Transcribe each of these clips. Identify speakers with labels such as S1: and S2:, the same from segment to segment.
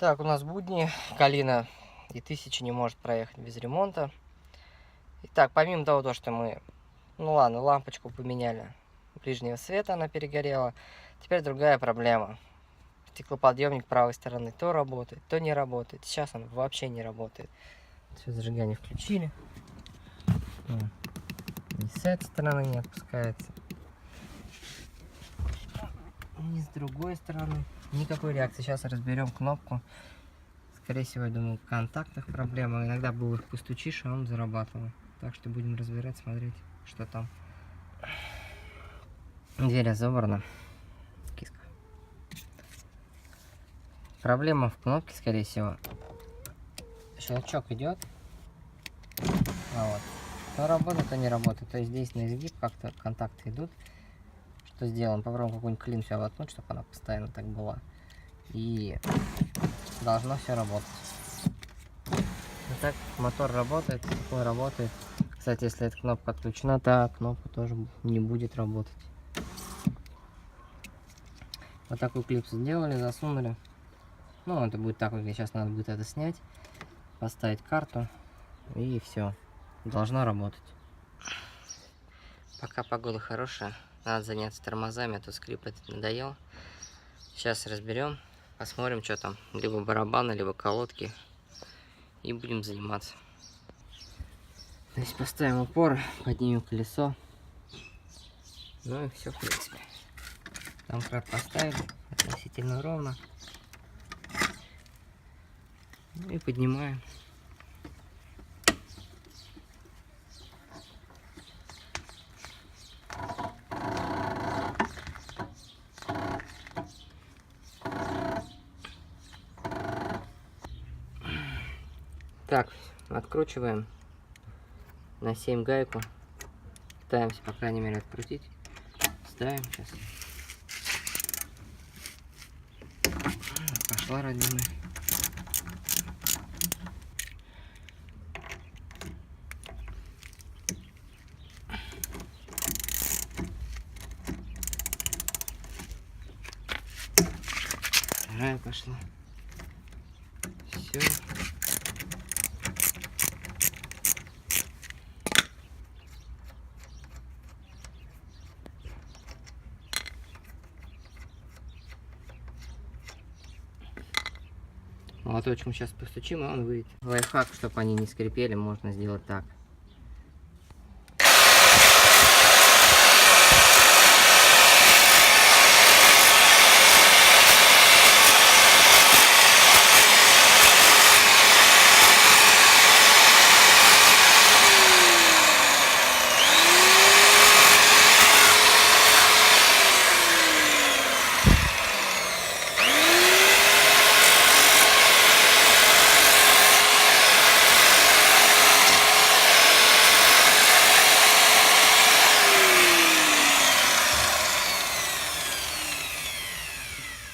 S1: Так, у нас будни, Калина и 1000 не может проехать без ремонта. Итак, помимо того, что мы, ну ладно, лампочку поменяли ближнего света, она перегорела. Теперь другая проблема. Стеклоподъемник правой стороны то работает, то не работает. Сейчас он вообще не работает. Все, зажигание включили. Ни с этой стороны не отпускается, ни с другой стороны. Никакой реакции. Сейчас разберем кнопку. Скорее всего, я думаю, в контактах проблема. Иногда было их постучишь, а он зарабатывал. Так что будем разбирать, смотреть, что там. Дверь разобрана. Киска. Проблема в кнопке, скорее всего. Щелчок идет. А вот. То работает, то не работает. То есть здесь на изгиб как-то контакты идут. Что сделаем? Попробуем какой-нибудь клин все воткнуть, чтобы она постоянно так была. И должно все работать. Так, мотор работает, стекло работает. Кстати, если эта кнопка отключена, то кнопка тоже не будет работать. Вот такой клип сделали, засунули. Ну, это будет так, сейчас надо будет это снять, поставить карту, и все. Должно работать. Пока погода хорошая, надо заняться тормозами, а то скрип этот надоел. Сейчас разберем, посмотрим, что там. Либо барабаны, либо колодки. И будем заниматься. То есть поставим упор, поднимем колесо. Ну и все, в принципе. Домкрат поставили относительно ровно. Ну и поднимаем. Так, откручиваем на 7 гайку. Пытаемся, по крайней мере, открутить. Ставим сейчас. Пошла, родимая. Вторая пошла. Все. Молоточком сейчас постучим, и он выйдет. Лайфхак, чтобы они не скрипели, можно сделать так.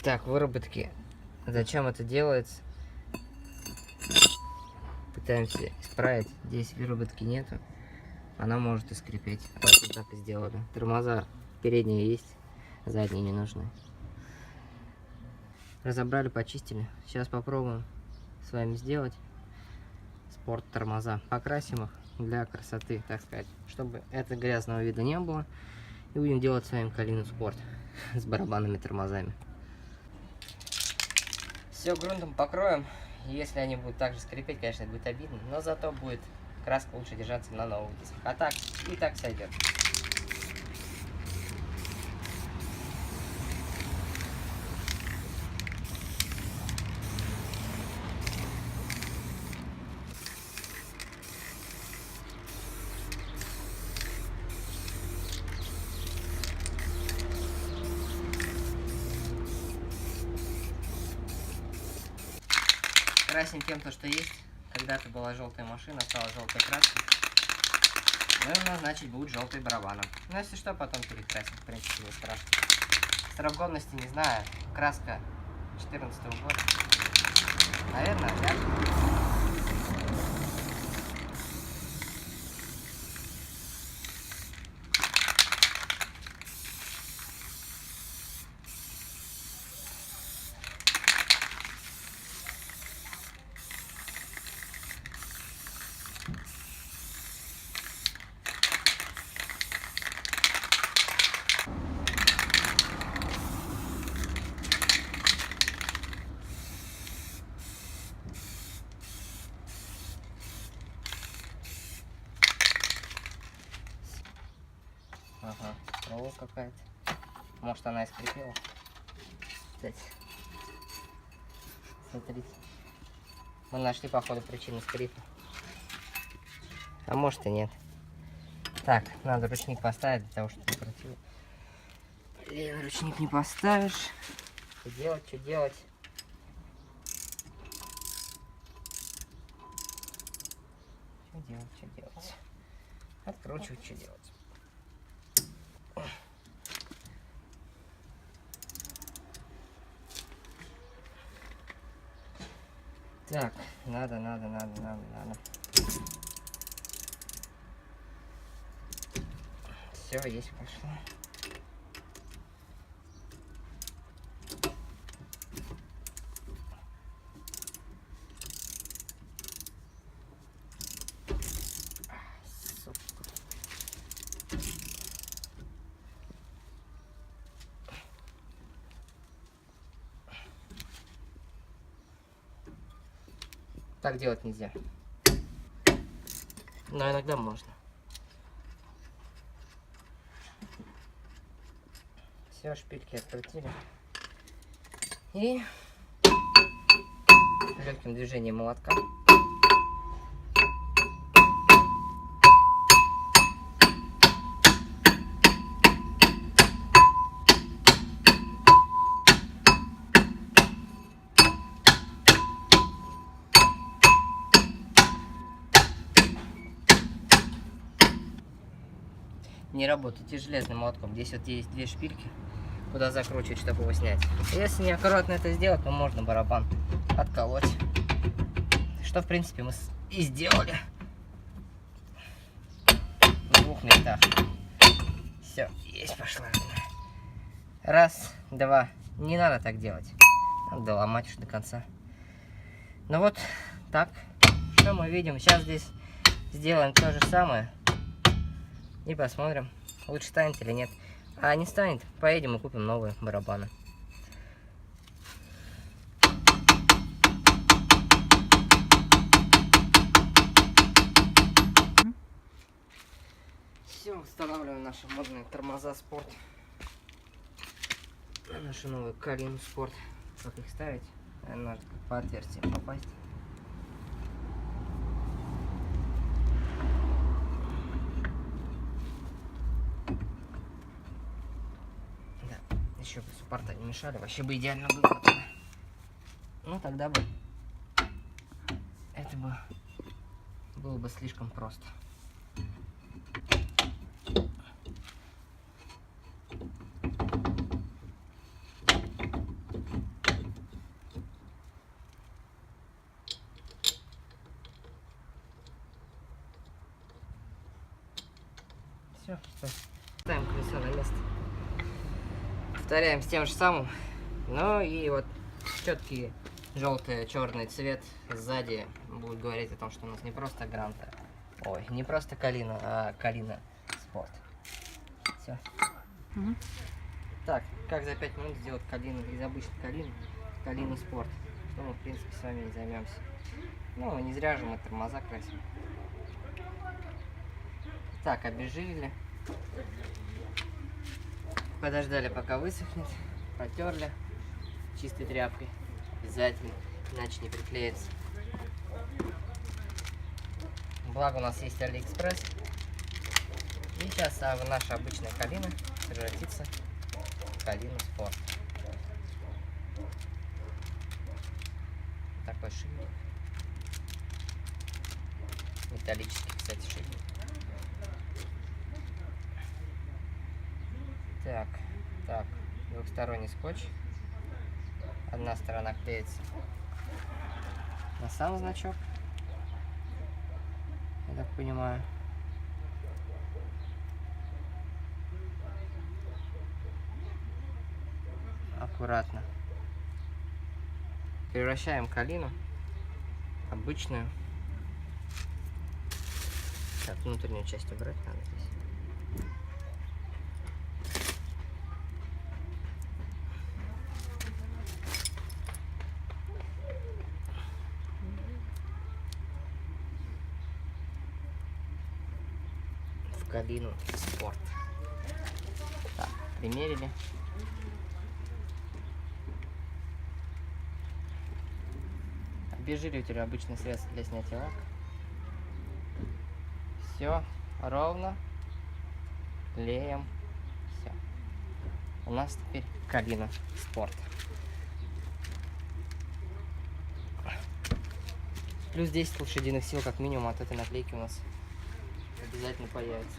S1: Так, выработки. Зачем это делается? Пытаемся исправить. Здесь выработки нету. Она может и скрипеть. Поэтому так и сделали. Тормоза передние есть, задние не нужны. Разобрали, почистили. Сейчас попробуем с вами сделать спорт тормоза. Покрасим их для красоты, так сказать, чтобы этого грязного вида не было. И будем делать с вами Калину спорт с барабанными тормозами. Все грунтом покроем. Если они будут также скрипеть, конечно, будет обидно, но зато будет краска лучше держаться на новых дисках. А так и так сойдет. Красим тем, что есть. Когда-то была желтая машина, стала желтая краска. Ну и у нас, значит, будут желтые барабаны. Ну, если что, потом перекрасим. В принципе, не страшно. Срок годности не знаю. Краска 14-го года. Наверное, да? какая-то. Может, она и скрипела. Кстати, смотрите. Мы нашли, походу, причину скрипа. А может и нет. Так, надо ручник поставить для того, чтобы не крутило. Блин, ручник не поставишь. Что делать, что делать? Что делать, что делать? Откручивать, что делать? Так, надо. Все, есть, пошло. Так делать нельзя. Но иногда можно. Все, шпильки открутили. И легким движением молотка не работайте железным молотком. Здесь вот есть две шпильки, куда закручивать, чтобы его снять. Если неаккуратно это сделать, то можно барабан отколоть. Что, в принципе, мы и сделали. В двух местах. Все, есть, пошла. Раз, два. Не надо так делать. Надо доломать уж до конца. Ну вот так. Что мы видим? Сейчас здесь сделаем то же самое. И посмотрим, лучше станет или нет. А не станет, поедем и купим новые барабаны. Все, устанавливаем наши модные тормоза спорт. Наши новые Калину спорт. Как их ставить? Надо по отверстиям попасть. Еще бы суппорта не мешали, вообще бы идеально было. Ну тогда бы это бы было бы слишком просто. Все, ставим колесо на место. Повторяем с тем же самым. Ну и вот четкий желтый-черный цвет сзади будет говорить о том, что у нас не просто Гранта. Ой, не просто Калина, а Калина Спорт. Все. Так, как за 5 минут сделать Калину из обычной Калины Калину Спорт. Что мы, в принципе, с вами и займемся. Ну, не зря же мы тормоза красим. Так, обезжирили. Подождали, пока высохнет, протерли чистой тряпкой, обязательно, иначе не приклеится. Благо у нас есть Алиэкспресс. И сейчас наша обычная Калина превратится в Калину Спорт. Такой шильник. Металлический, кстати, шильник. Так, двухсторонний скотч. Одна сторона клеится на сам значок, я так понимаю. Аккуратно. Превращаем Калину обычную. Так, внутреннюю часть убрать надо здесь. Калину Спорт. Так. примерили. Обезжириватель — обычное средство для снятия лака. Все ровно. Клеем. Все. У нас теперь кабина спорт. Плюс 10 лошадиных сил как минимум от этой наклейки у нас обязательно появится.